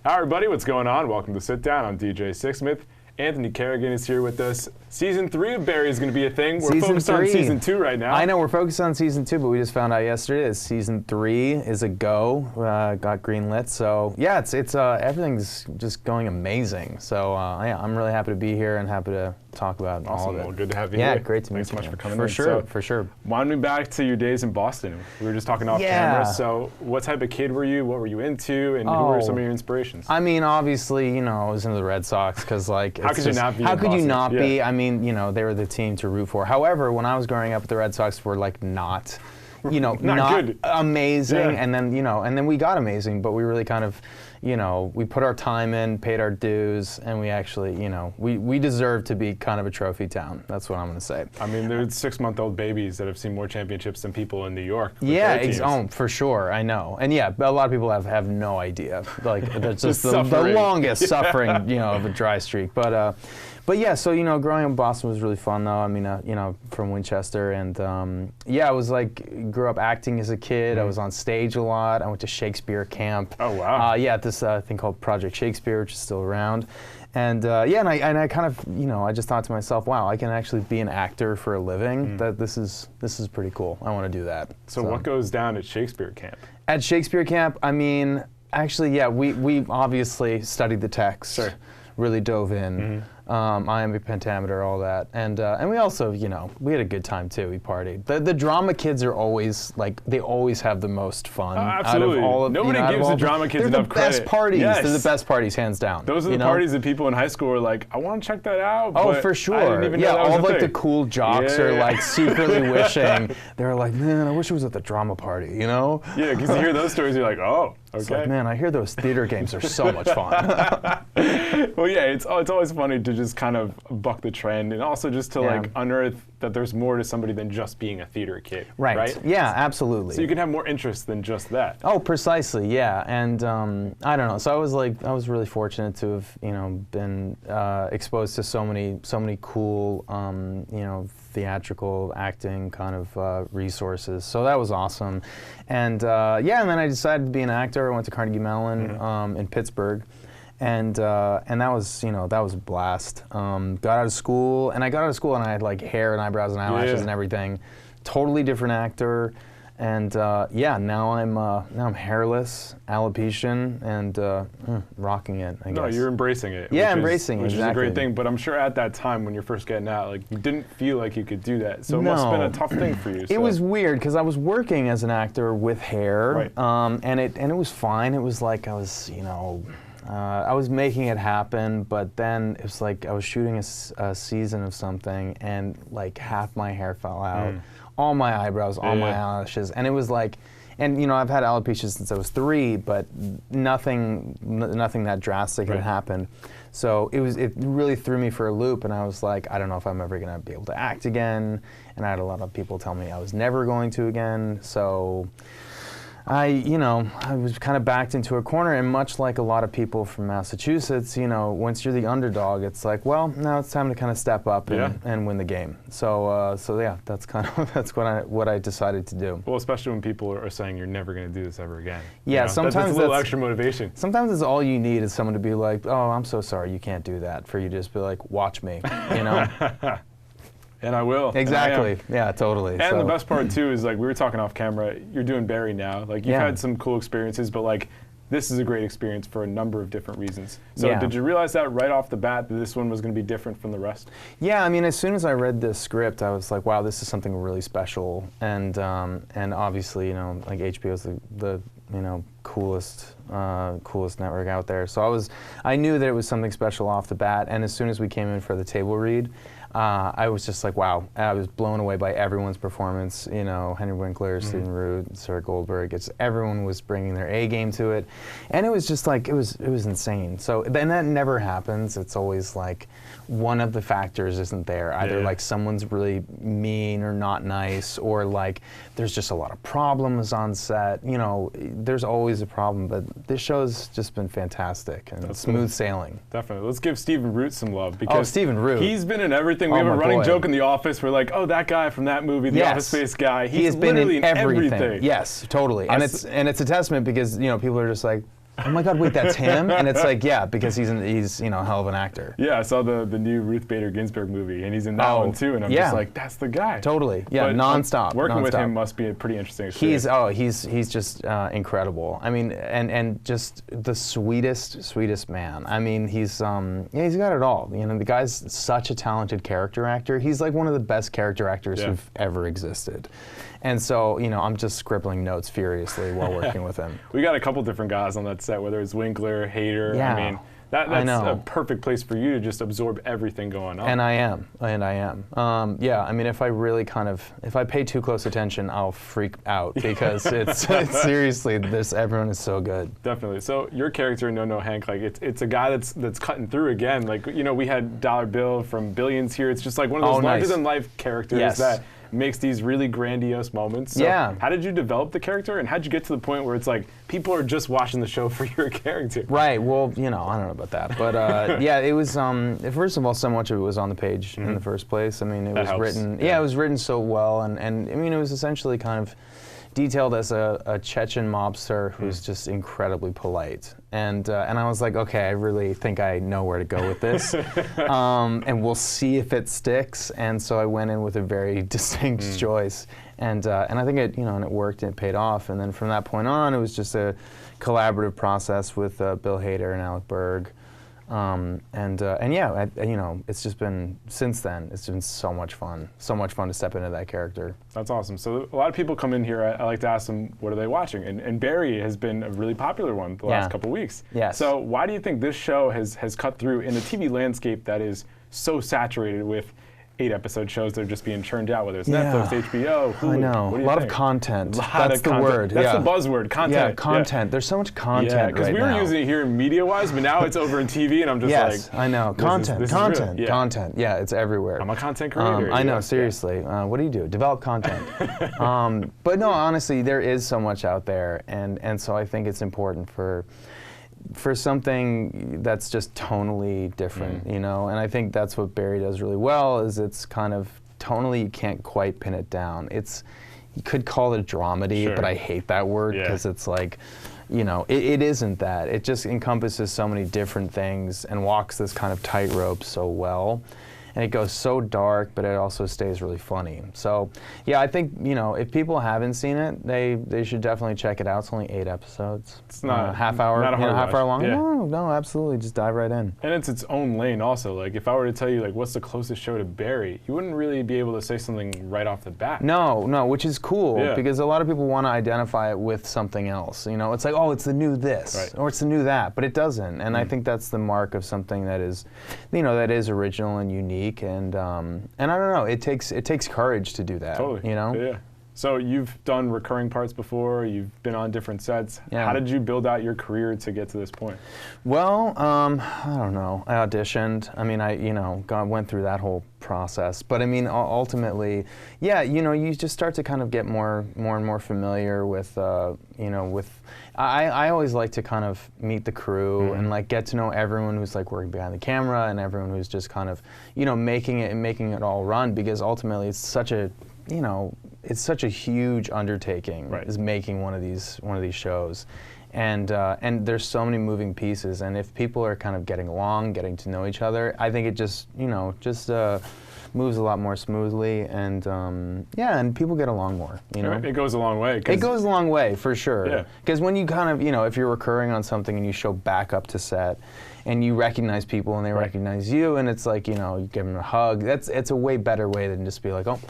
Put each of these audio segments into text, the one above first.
Hi everybody, what's going on? Welcome to Sit Down. I'm DJ Sixsmith. Anthony Carrigan is here with us. Season 3 of Barry is going to be a thing. We're focused on Season 2 right now. I know, we're focused on Season 2, but we just found out yesterday that Season 3 is a go. Got greenlit. So, yeah, it's everything's just going amazing. So, yeah, I'm really happy to be here and happy to talk about all of it. Well, good to have you here. Yeah, great to meet you. Thanks so much for coming in. in. For sure. Wind me back to your days in Boston. We were just talking off camera. So, what type of kid were you? What were you into? And who were some of your inspirations? I mean, obviously, you know, I was into the Red Sox because, like, how could you not be? How could you not be? I mean, you know, they were the team to root for. However, when I was growing up, the Red Sox were like not not good. Amazing, and then we got amazing, but we really kind of, you know, we put our time in, paid our dues, and we actually, you know, we deserve to be kind of a trophy town. That's what I'm going to say. I mean, there's 6-month-old babies that have seen more championships than people in New York. Yeah, for sure, I know. And yeah, a lot of people have no idea. Like, that's just the longest suffering, you know, of a dry streak. But yeah, so, you know, growing up in Boston was really fun, though. I mean, you know, from Winchester, and yeah, I was like, grew up acting as a kid. I was on stage a lot. I went to Shakespeare camp. Oh, wow. Yeah, this thing called Project Shakespeare, which is still around. And yeah, and I kind of, you know, I just thought to myself, wow, I can actually be an actor for a living. That this is pretty cool. I want to do that. So what goes down at Shakespeare camp? At Shakespeare camp, I mean, actually, yeah, we obviously studied the text. Sure. Really dove in. Iambic pentameter, all that, and we also, you know, we had a good time too. We partied. The drama kids are always like, they always have the most fun. Absolutely. Out of all of, Nobody gives the drama kids enough credit. They're the best parties. Yes. They're the best parties, hands down. Those are the parties that people in high school are like, I want to check that out. Oh, but for sure. I didn't even know that was all a like thing. the cool jocks are like secretly wishing. They're like, man, I wish I was at the drama party. You know? Yeah, because you hear those stories, you're like, oh. Okay. It's like, man, I hear those theater games are so much fun. Well, yeah, it's always funny to just kind of buck the trend, and also just to like unearth that there's more to somebody than just being a theater kid. Right. Yeah, absolutely. So you can have more interest than just that. Oh, precisely. Yeah, and I don't know. So I was really fortunate to have, you know, been exposed to so many cool, you know, theatrical acting kind of resources. So that was awesome. And yeah, and then I decided to be an actor. I went to Carnegie Mellon in Pittsburgh. And that was, you know, that was a blast. Got out of school, and I had like hair and eyebrows and eyelashes and everything. Totally different actor. And yeah, now I'm hairless, alopecian, and rocking it, I guess. No, you're embracing it. Yeah, embracing it, which is a great thing. But I'm sure at that time when you're first getting out, like, you didn't feel like you could do that. So it must have been a tough thing for you. It was weird because I was working as an actor with hair, and it was fine. It was like I was, you know, I was making it happen, but then it was like I was shooting a season of something, and like half my hair fell out. All my eyebrows, all my eyelashes, and it was like, and you know, I've had alopecia since I was 3, but nothing that drastic had happened. So it really threw me for a loop, and I was like, I don't know if I'm ever gonna be able to act again. And I had a lot of people tell me I was never going to again. So I was kind of backed into a corner, and much like a lot of people from Massachusetts, you know, once you're the underdog, it's like, well, now it's time to kind of step up and win the game. So, yeah, that's kind of what I decided to do. Well, especially when people are saying you're never going to do this ever again. Yeah, you know? sometimes that's a little extra motivation. Sometimes it's all you need is someone to be like, oh, I'm so sorry, you can't do that. For you to just be like, watch me, you know. And I will. Exactly. Yeah, totally. And the best part too is, like, we were talking off camera, you're doing Barry now. Like, you've had some cool experiences, but like, this is a great experience for a number of different reasons. So did you realize that right off the bat that this one was going to be different from the rest? Yeah, I mean, as soon as I read this script, I was like, wow, this is something really special. And obviously, you know, like, HBO's the you know, coolest network out there. So I knew that it was something special off the bat. And as soon as we came in for the table read, I was just like, wow. I was blown away by everyone's performance. You know, Henry Winkler, Stephen Root, Sarah Goldberg. Everyone was bringing their A game to it, and it was just like, it was insane. So then that never happens. It's always like one of the factors isn't there. Either like someone's really mean or not nice, or like there's just a lot of problems on set. You know, there's always a problem. But this show's just been fantastic and smooth sailing. Definitely. Let's give Stephen Root some love, because Stephen Root. He's been in everything. We have a running joke in the office. We're like, oh, that guy from that movie, the Office Space guy. He's been literally in everything. Yes, totally. And it's a testament, because, you know, people are just like, oh my God, wait, that's him? And it's like, yeah, because he's you know, a hell of an actor. Yeah, I saw the new Ruth Bader Ginsburg movie, and he's in that one too, and I'm just like, that's the guy. Totally, yeah, but nonstop. Working with him must be a pretty interesting experience. He's just incredible. I mean, and just the sweetest man. I mean, he's got it all. You know, the guy's such a talented character actor. He's like one of the best character actors who've ever existed. And so, you know, I'm just scribbling notes furiously while working with him. We got a couple different guys on that set, whether it's Winkler, Hader. Yeah. I mean, that's a perfect place for you to just absorb everything going on. And I am. Yeah, I mean, if I pay too close attention, I'll freak out because it's seriously, everyone is so good. Definitely. So your character, No Hank, like it's a guy that's cutting through again. Like, you know, we had Dollar Bill from Billions here. It's just like one of those larger than life characters that makes these really grandiose moments. So how did you develop the character, and how did you get to the point where it's like people are just watching the show for your character? Right. Well, you know, I don't know about that, but yeah, it was. First of all, so much of it was on the page in the first place. I mean, it was written. Yeah, it was written so well, and I mean, it was essentially kind of detailed as a Chechen mobster who's just incredibly polite. And I was like, okay, I really think I know where to go with this. And we'll see if it sticks. And so I went in with a very distinct choice. And I think it, you know, and it worked and it paid off. And then from that point on, it was just a collaborative process with Bill Hader and Alec Berg. And yeah, you know, it's just been, since then, it's been so much fun to step into that character. That's awesome. So a lot of people come in here, I like to ask them, what are they watching? And Barry has been a really popular one the last couple weeks. Yes. So why do you think this show has cut through in a TV landscape that is so saturated with 8-episode shows that are just being churned out, whether it's Netflix, HBO, Hulu? I know. What do you a lot think? of content. That's the word. That's the buzzword, content. Yeah, content. There's so much content right now. Because we were using it here media-wise, but now it's over in TV, and I'm just like... I know. Content. Content. Yeah, it's everywhere. I'm a content creator. I know, seriously. What do? Develop content. But no, honestly, there is so much out there, and so I think it's important for something that's just tonally different, you know? And I think that's what Barry does really well, is it's kind of tonally, you can't quite pin it down. You could call it a dramedy, but I hate that word because it's like, you know, it isn't that. It just encompasses so many different things and walks this kind of tightrope so well. And it goes so dark, but it also stays really funny. So, yeah, I think, you know, if people haven't seen it, they should definitely check it out. It's only 8 episodes. It's not half hour, not a hard half hour long. Yeah. No, absolutely, just dive right in. And it's its own lane also. Like, if I were to tell you, like, what's the closest show to Barry, you wouldn't really be able to say something right off the bat. No, which is cool because a lot of people want to identify it with something else. You know, it's like, oh, it's the new this or it's the new that, but it doesn't. And I think that's the mark of something that is, you know, that is original and unique. And I don't know, it takes courage to do that. Totally. You know? Yeah. So you've done recurring parts before, you've been on different sets. Yeah. How did you build out your career to get to this point? Well, I don't know. I auditioned. I mean, went through that whole process. But I mean, ultimately, yeah, you know, you just start to kind of get more and more familiar with, you know, I always like to kind of meet the crew and like get to know everyone who's like working behind the camera and everyone who's just kind of, you know, making it all run, because ultimately it's such a, you know, it's such a huge undertaking is making one of these shows. And there's so many moving pieces, and if people are kind of getting along, getting to know each other, I think it just, you know, moves a lot more smoothly, and yeah, and people get along more, you know? It goes a long way. It goes a long way, for sure. Because when you kind of, you know, if you're recurring on something and you show back up to set, and you recognize people and they recognize you, and it's like, you know, you give them a hug, it's a way better way than just be like, oh,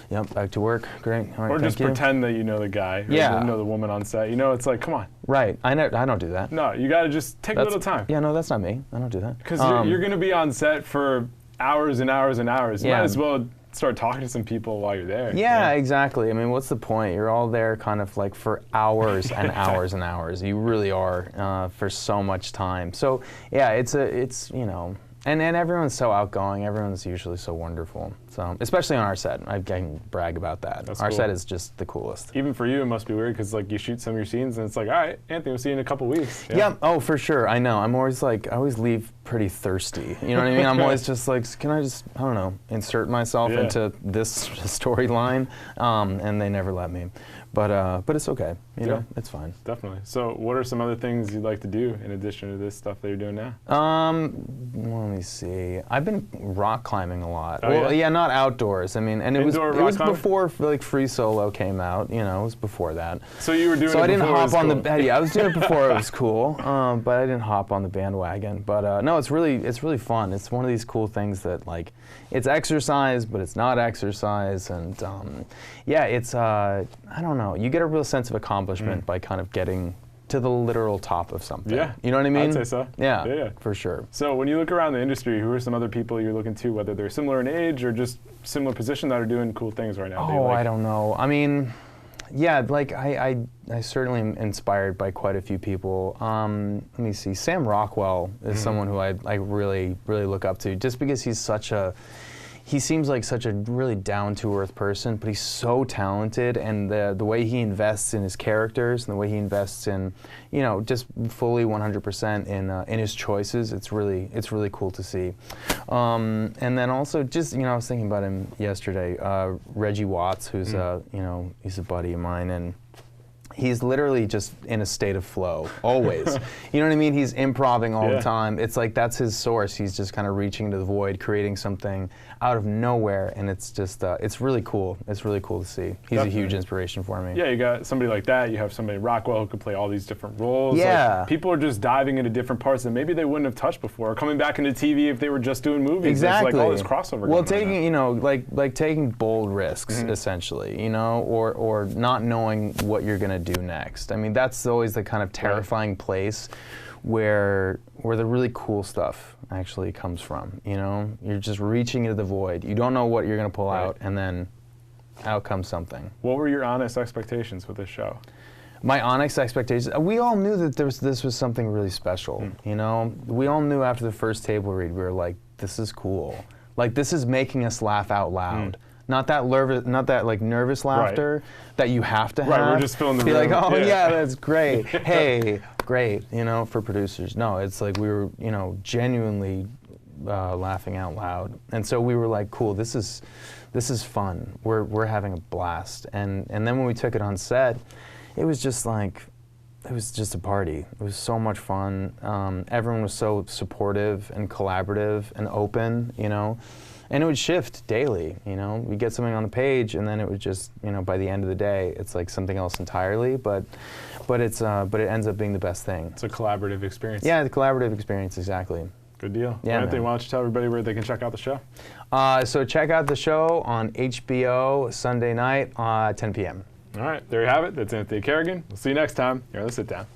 yep, back to work, great, all right, or just pretend that you know the guy, or you know the woman on set. You know, it's like, come on. Right, I don't do that. No, you gotta just take a little time. Yeah, no, that's not me. I don't do that. Because you're gonna be on set for hours and hours and hours. You might as well start talking to some people while you're there. Yeah, exactly. I mean, what's the point? You're all there kind of like for hours and hours and hours. You really are, for so much time. So yeah, it's you know, and everyone's so outgoing. Everyone's usually so wonderful. So especially on our set, I can brag about that. Our set is just the coolest. Even for you, it must be weird because like you shoot some of your scenes and it's like, all right, Anthony, we'll see you in a couple weeks. Yeah. Oh, for sure. I know. I'm always like, I always leave pretty thirsty. You know what I mean? I'm always just like, can I just, I don't know, insert myself into this storyline? And they never let me. But it's okay. You know, it's fine. Definitely. So what are some other things you'd like to do in addition to this stuff that you're doing now? Let me see. I've been rock climbing a lot. Oh, well, yeah, not outdoors. I mean, and it was climbing? before like Free Solo came out. You know, it was before that. So you were doing so it I didn't before hop on cool. the yeah, I was doing it before it was cool, but I didn't hop on the bandwagon. But no, it's really fun. It's one of these cool things that like it's exercise, but it's not exercise, and yeah, it's I don't know. You get a real sense of accomplishment by kind of getting to the literal top of something. Yeah. You know what I mean? I'd say so. Yeah, for sure. So when you look around the industry, who are some other people you're looking to, whether they're similar in age or just similar position, that are doing cool things right now? Oh, I don't know. I mean, yeah, like I certainly am inspired by quite a few people. Let me see. Sam Rockwell is someone who I really look up to, just because he seems like such a really down-to-earth person, but he's so talented, and the way he invests in his characters and the way he invests in, you know, just fully 100% in his choices, it's really cool to see. And then also just, you know, I was thinking about him yesterday, Reggie Watts, who's you know, he's a buddy of mine, and he's literally just in a state of flow, always. You know what I mean? He's improvising all the time. It's like that's his source. He's just kind of reaching into the void, creating something out of nowhere, and it's just, it's really cool. It's really cool to see. He's a huge inspiration for me. Yeah, you got somebody like that. You have somebody, Rockwell, who can play all these different roles. Yeah. Like, people are just diving into different parts that maybe they wouldn't have touched before, or coming back into TV if they were just doing movies. Exactly. There's like all this crossover Well, going on taking, you know, like taking bold risks, essentially, you know, or not knowing what you're going to do next. I mean, that's always the kind of terrifying place where the really cool stuff actually comes from, you know? You're just reaching into the void. You don't know what you're going to pull out, and then out comes something. What were your honest expectations with this show? My honest expectations, we all knew that this was something really special, you know? We all knew after the first table read, we were like, this is cool. Like, this is making us laugh out loud. Not that nervous laughter that you have to have. Right, we're just filling the room. Be like, oh yeah, that's great. Hey, great, you know, for producers. No, it's like we were, you know, genuinely laughing out loud, and so we were like, cool, this is fun. We're having a blast, and then when we took it on set, it was just like, it was just a party. It was so much fun. Everyone was so supportive and collaborative and open, you know. And it would shift daily, you know. We get something on the page, and then it would just, you know, by the end of the day, it's like something else entirely. But it ends up being the best thing. It's a collaborative experience. Yeah, the collaborative experience, exactly. Good deal. Yeah, Anthony, why don't you tell everybody where they can check out the show? So check out the show on HBO Sunday night, 10 p.m. All right, there you have it. That's Anthony Carrigan. We'll see you next time here on The Sit Down.